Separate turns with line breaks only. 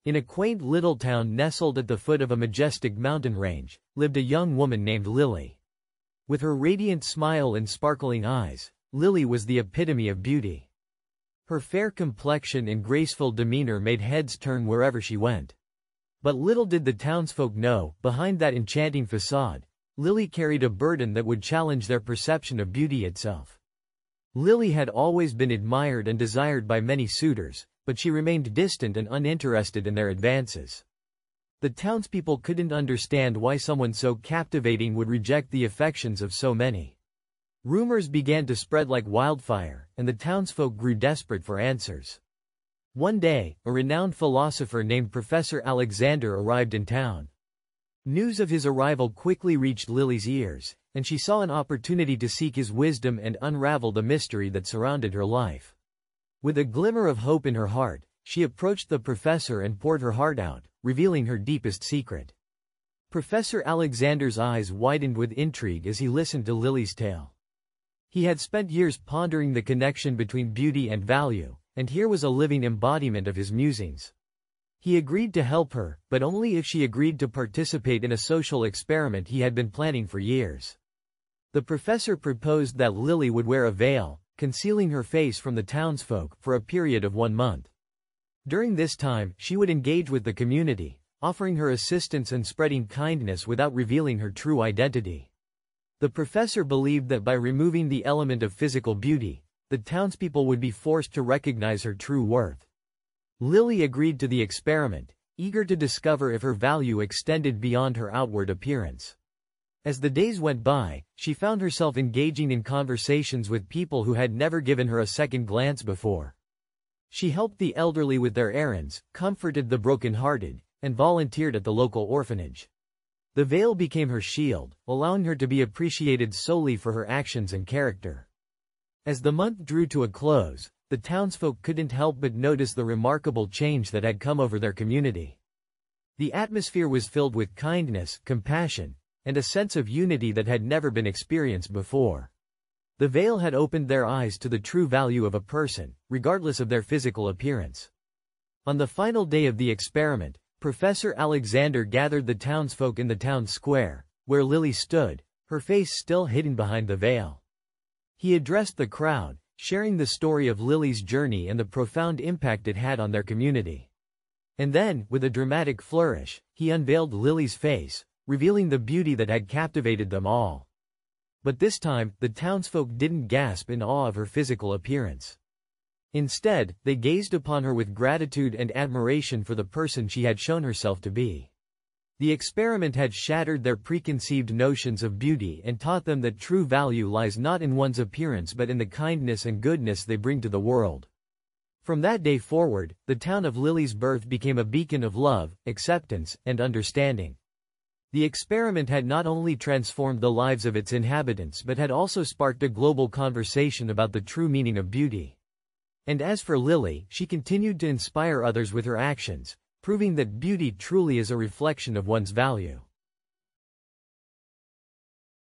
In a quaint little town nestled at the foot of a majestic mountain range, lived a young woman named Lily. With her radiant smile and sparkling eyes, Lily was the epitome of beauty. Her fair complexion and graceful demeanor made heads turn wherever she went. But little did the townsfolk know, behind that enchanting facade, Lily carried a burden that would challenge their perception of beauty itself. Lily had always been admired and desired by many suitors, but she remained distant and uninterested in their advances. The townspeople couldn't understand why someone so captivating would reject the affections of so many. Rumors began to spread like wildfire, and the townsfolk grew desperate for answers. One day, a renowned philosopher named Professor Alexander arrived in town. News of his arrival quickly reached Lily's ears, and she saw an opportunity to seek his wisdom and unravel the mystery that surrounded her life. With a glimmer of hope in her heart, she approached the professor and poured her heart out, revealing her deepest secret. Professor Alexander's eyes widened with intrigue as he listened to Lily's tale. He had spent years pondering the connection between beauty and value, and here was a living embodiment of his musings. He agreed to help her, but only if she agreed to participate in a social experiment he had been planning for years. The professor proposed that Lily would wear a veil, concealing her face from the townsfolk, for a period of 1 month. During this time, she would engage with the community, offering her assistance and spreading kindness without revealing her true identity. The professor believed that by removing the element of physical beauty, the townspeople would be forced to recognize her true worth. Lily agreed to the experiment, eager to discover if her value extended beyond her outward appearance. As the days went by, she found herself engaging in conversations with people who had never given her a second glance before. She helped the elderly with their errands, comforted the broken-hearted, and volunteered at the local orphanage. The veil became her shield, allowing her to be appreciated solely for her actions and character. As the month drew to a close, the townsfolk couldn't help but notice the remarkable change that had come over their community. The atmosphere was filled with kindness, compassion, and a sense of unity that had never been experienced before. The veil had opened their eyes to the true value of a person, regardless of their physical appearance. On the final day of the experiment, Professor Alexander gathered the townsfolk in the town square, where Lily stood, her face still hidden behind the veil. He addressed the crowd, sharing the story of Lily's journey and the profound impact it had on their community. And then, with a dramatic flourish, he unveiled Lily's face, revealing the beauty that had captivated them all. But this time, the townsfolk didn't gasp in awe of her physical appearance. Instead, they gazed upon her with gratitude and admiration for the person she had shown herself to be. The experiment had shattered their preconceived notions of beauty and taught them that true value lies not in one's appearance but in the kindness and goodness they bring to the world. From that day forward, the town of Lily's birth became a beacon of love, acceptance, and understanding. The experiment had not only transformed the lives of its inhabitants but had also sparked a global conversation about the true meaning of beauty. And as for Lily, she continued to inspire others with her actions, proving that beauty truly is a reflection of one's value.